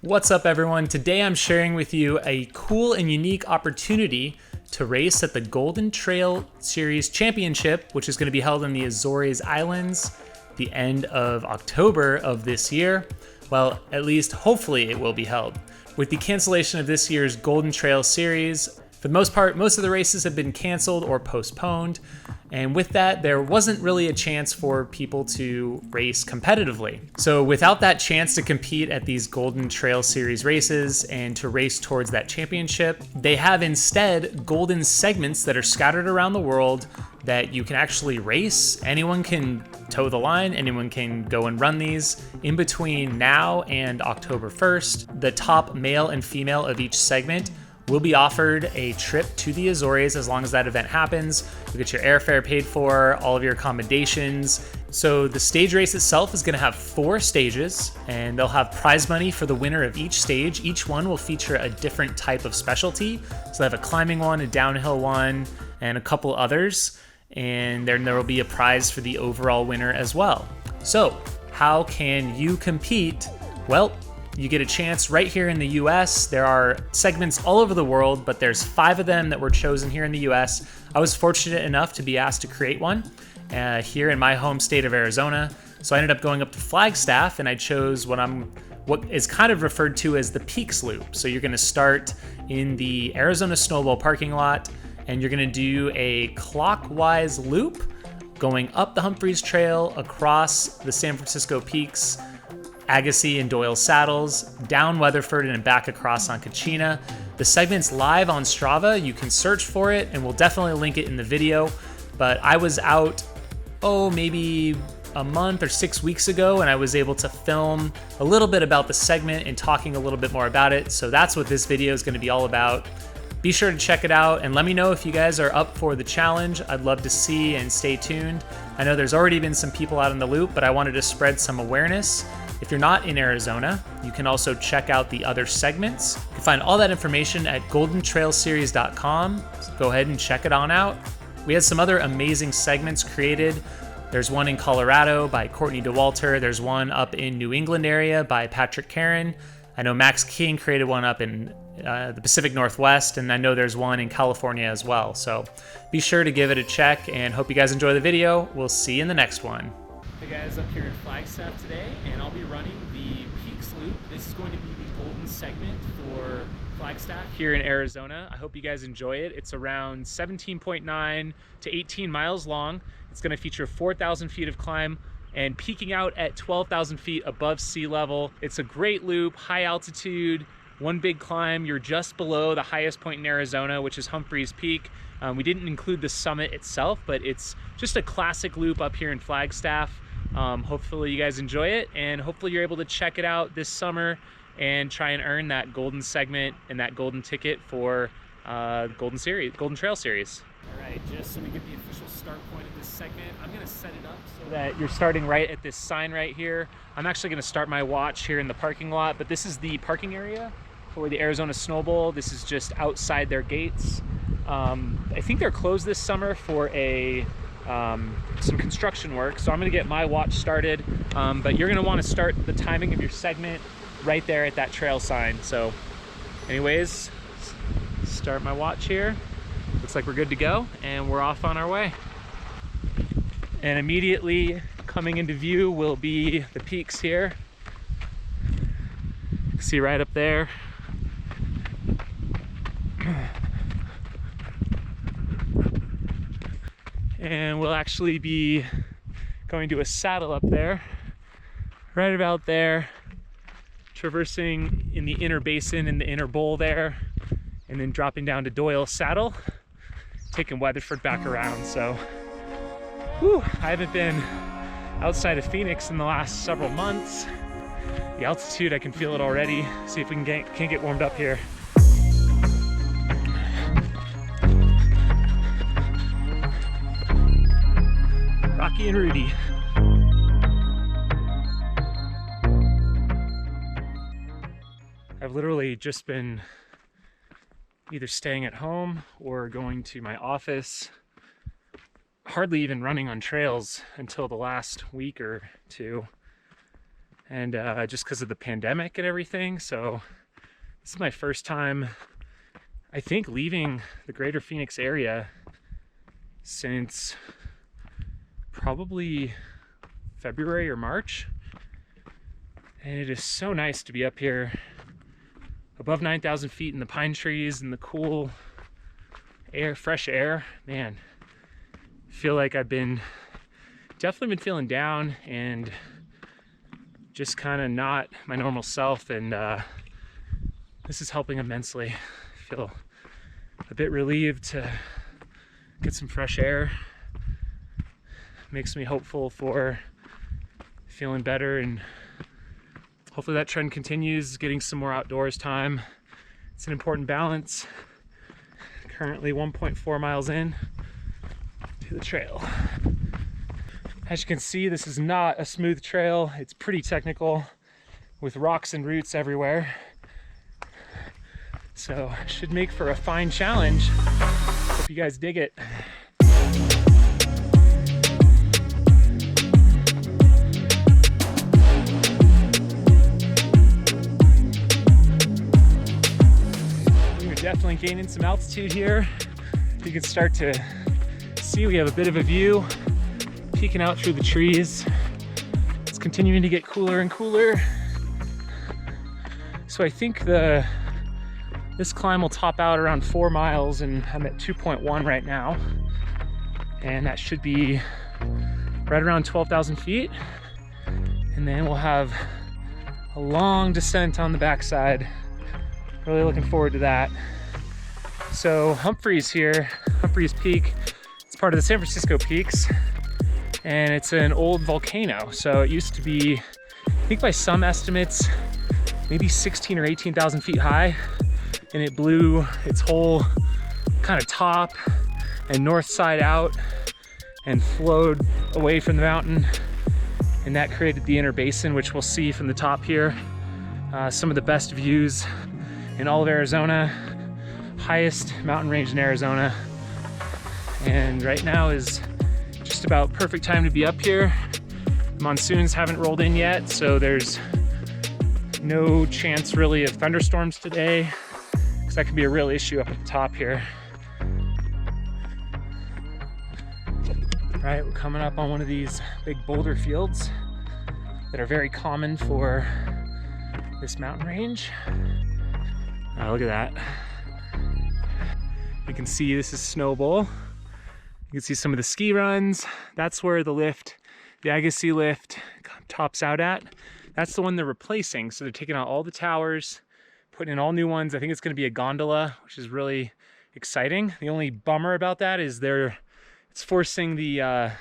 What's up, everyone? Today I'm sharing with you a cool and unique opportunity to race at the Golden Trail Series Championship, which is going to be held in the Azores Islands the end of October of this year. Well, at least hopefully it will be held. With the cancellation of this year's Golden Trail Series, for the most part, most of the races have been canceled or postponed. And with that, there wasn't really a chance for people to race competitively. So without that chance to compete at these Golden Trail Series races and to race towards that championship, they have instead golden segments that are scattered around the world that you can actually race. Anyone can toe the line, anyone can go and run these. In between now and October 1st, the top male and female of each segment will be offered a trip to the Azores as long as that event happens. You'll get your airfare paid for, all of your accommodations. So the stage race itself is going to have 4 stages, and they'll have prize money for the winner of each stage. Each one will feature a different type of specialty. So they have a climbing one, a downhill one, and a couple others. And then there will be a prize for the overall winner as well. So how can you compete? Well, you get a chance right here in the US. There are segments all over the world, but there's 5 of them that were chosen here in the US. I was fortunate enough to be asked to create one here in my home state of Arizona. So I ended up going up to Flagstaff, and I chose what is kind of referred to as the Peaks Loop. So you're gonna start in the Arizona Snowball parking lot, and you're gonna do a clockwise loop going up the Humphreys Trail, across the San Francisco Peaks, Agassiz and Doyle Saddles, down Weatherford, and back across on Kachina. The segment's live on Strava. You can search for it, and we'll definitely link it in the video. But I was out, maybe a month or 6 weeks ago, and I was able to film a little bit about the segment and talking a little bit more about it. So that's what this video is going to be all about. Be sure to check it out and let me know if you guys are up for the challenge. I'd love to see, and stay tuned. I know there's already been some people out in the loop, but I wanted to spread some awareness. If you're not in Arizona, you can also check out the other segments. You can find all that information at goldentrailseries.com. So go ahead and check it on out. We had some other amazing segments created. There's one in Colorado by Courtney DeWalter. There's one up in New England area by Patrick Karen. I know Max King created one up in the Pacific Northwest, and I know there's one in California as well. So be sure to give it a check, and hope you guys enjoy the video. We'll see you in the next one. Hey guys, up here in Flagstaff today, and I'll be running the Peaks Loop. This is going to be the golden segment for Flagstaff here in Arizona. I hope you guys enjoy it. It's around 17.9 to 18 miles long. It's going to feature 4,000 feet of climb and peaking out at 12,000 feet above sea level. It's a great loop, high altitude, one big climb. You're just below the highest point in Arizona, which is Humphreys Peak. We didn't include the summit itself, but it's just a classic loop up here in Flagstaff. Hopefully you guys enjoy it, and hopefully you're able to check it out this summer and try and earn that golden segment and that golden ticket for Golden Trail Series. All right, just so we get the official start point of this segment, I'm gonna set it up so that you're starting right at this sign right here. I'm actually gonna start my watch here in the parking lot, but this is the parking area for the Arizona Snowball. This is just outside their gates. I think they're closed this summer for some construction work, so I'm gonna get my watch started, but you're gonna want to start the timing of your segment right there at that trail sign. So anyways, start my watch here. Looks like we're good to go, and we're off on our way. And immediately coming into view will be the peaks here. See right up there. And we'll actually be going to a saddle up there, right about there, traversing in the inner basin, in the inner bowl there, and then dropping down to Doyle Saddle, taking Weatherford back around. So, I haven't been outside of Phoenix in the last several months. The altitude, I can feel it already. See if we can get warmed up here. Rocky and Rudy. I've literally just been either staying at home or going to my office, hardly even running on trails until the last week or two. and just because of the pandemic and everything. So this is my first time, I think, leaving the greater Phoenix area since probably February or March. And it is so nice to be up here above 9,000 feet in the pine trees and the cool air, fresh air. Man, I feel like I've definitely been feeling down and just kind of not my normal self, and this is helping immensely. I feel a bit relieved to get some fresh air. Makes me hopeful for feeling better, and hopefully that trend continues, getting some more outdoors time. It's an important balance. Currently 1.4 miles in to the trail. As you can see, this is not a smooth trail. It's pretty technical with rocks and roots everywhere. So should make for a fine challenge. Hope you guys dig it. We're definitely gaining some altitude here. You can start to see we have a bit of a view peeking out through the trees. It's continuing to get cooler and cooler. So I think this climb will top out around 4 miles, and I'm at 2.1 right now. And that should be right around 12,000 feet. And then we'll have a long descent on the backside. Really looking forward to that. So Humphreys here, Humphreys Peak, it's part of the San Francisco Peaks. And it's an old volcano. So it used to be, I think by some estimates, maybe 16 or 18,000 feet high. And it blew its whole kind of top and north side out and flowed away from the mountain. And that created the inner basin, which we'll see from the top here. Some of the best views in all of Arizona, highest mountain range in Arizona. And right now is just about perfect time to be up here. The monsoons haven't rolled in yet, so there's no chance really of thunderstorms today, because that can be a real issue up at the top here. All right, we're coming up on one of these big boulder fields that are very common for this mountain range. Look at that. You can see this is Snowbowl. You can see some of the ski runs. That's where the lift, the Agassiz lift, tops out at. That's the one they're replacing. So they're taking out all the towers, putting in all new ones. I think it's going to be a gondola, which is really exciting. The only bummer about that is it's forcing we have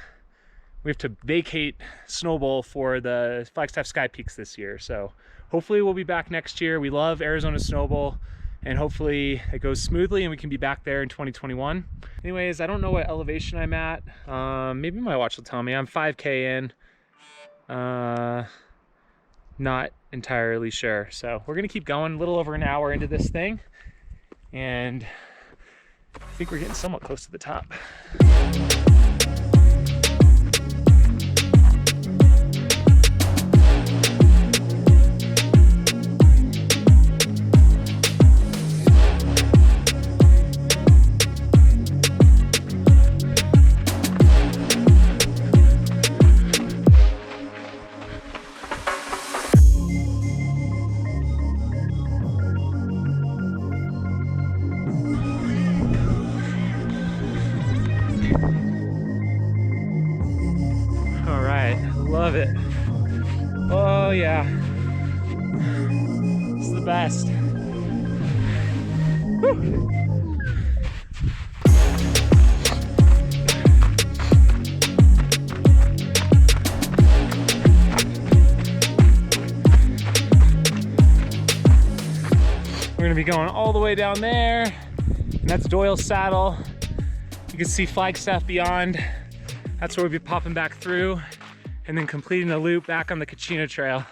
to vacate Snowbowl for the Flagstaff Sky Peaks this year. So hopefully we'll be back next year. We love Arizona Snowbowl, and hopefully it goes smoothly and we can be back there in 2021. Anyways, I don't know what elevation I'm at. Maybe my watch will tell me. I'm 5K in. Not entirely sure. So we're gonna keep going, a little over an hour into this thing. And I think we're getting somewhat close to the top. Love it. Oh yeah. This is the best. Woo. We're gonna be going all the way down there, and that's Doyle Saddle. You can see Flagstaff beyond. That's where we'll be popping back through, and then completing the loop back on the Kachina Trail.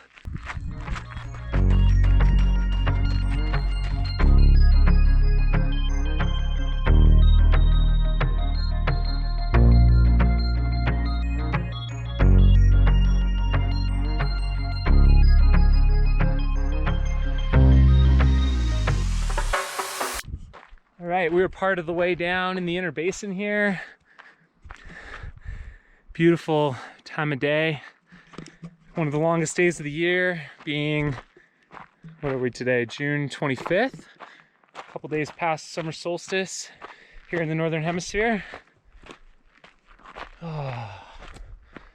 All right, we were part of the way down in the inner basin here. Beautiful time of day. One of the longest days of the year, being, what are we today, June 25th? A couple days past summer solstice here in the Northern Hemisphere. Oh,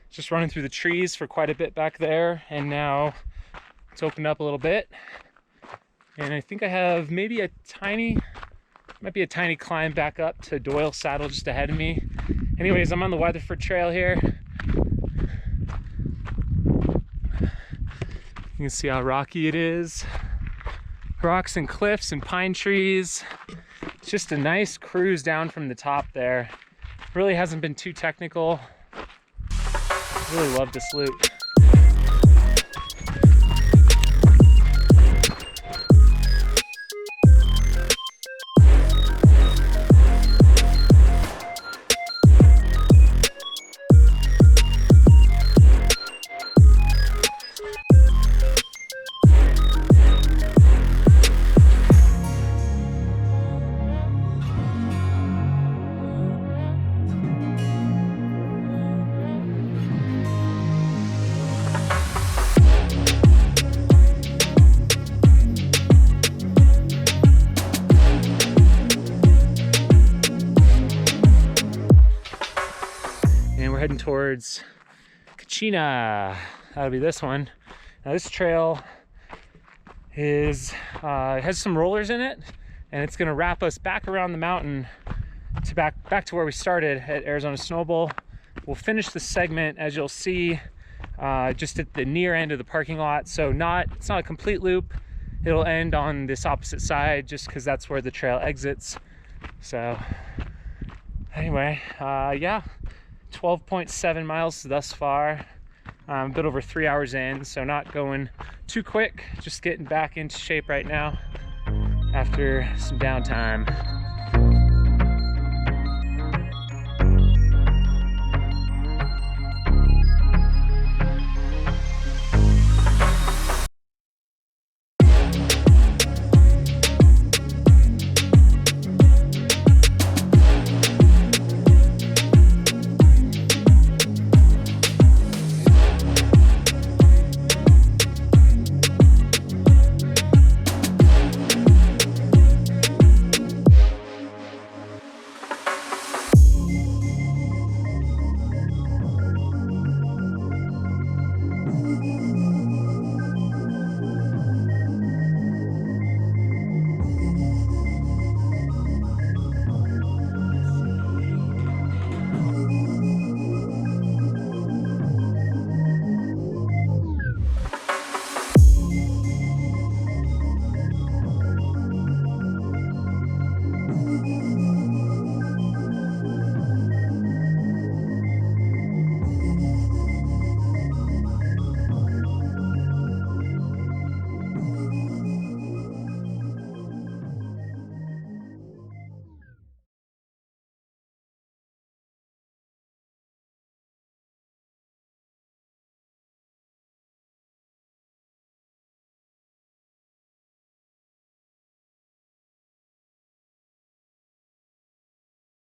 just running through the trees for quite a bit back there, and now it's opened up a little bit. And I think I have maybe might be a tiny climb back up to Doyle Saddle just ahead of me. Anyways, I'm on the Weatherford Trail here. You can see how rocky it is. Rocks and cliffs and pine trees. It's just a nice cruise down from the top there. Really hasn't been too technical. Really love this loop. Heading towards Kachina. That'll be this one. Now this trail is has some rollers in it, and it's going to wrap us back around the mountain to back to where we started at Arizona Snow Bowl. We'll finish the segment, as you'll see, just at the near end of the parking lot. So it's not a complete loop. It'll end on this opposite side just because that's where the trail exits. So anyway, yeah. 12.7 miles thus far, a bit over 3 hours in, so not going too quick, just getting back into shape right now after some downtime.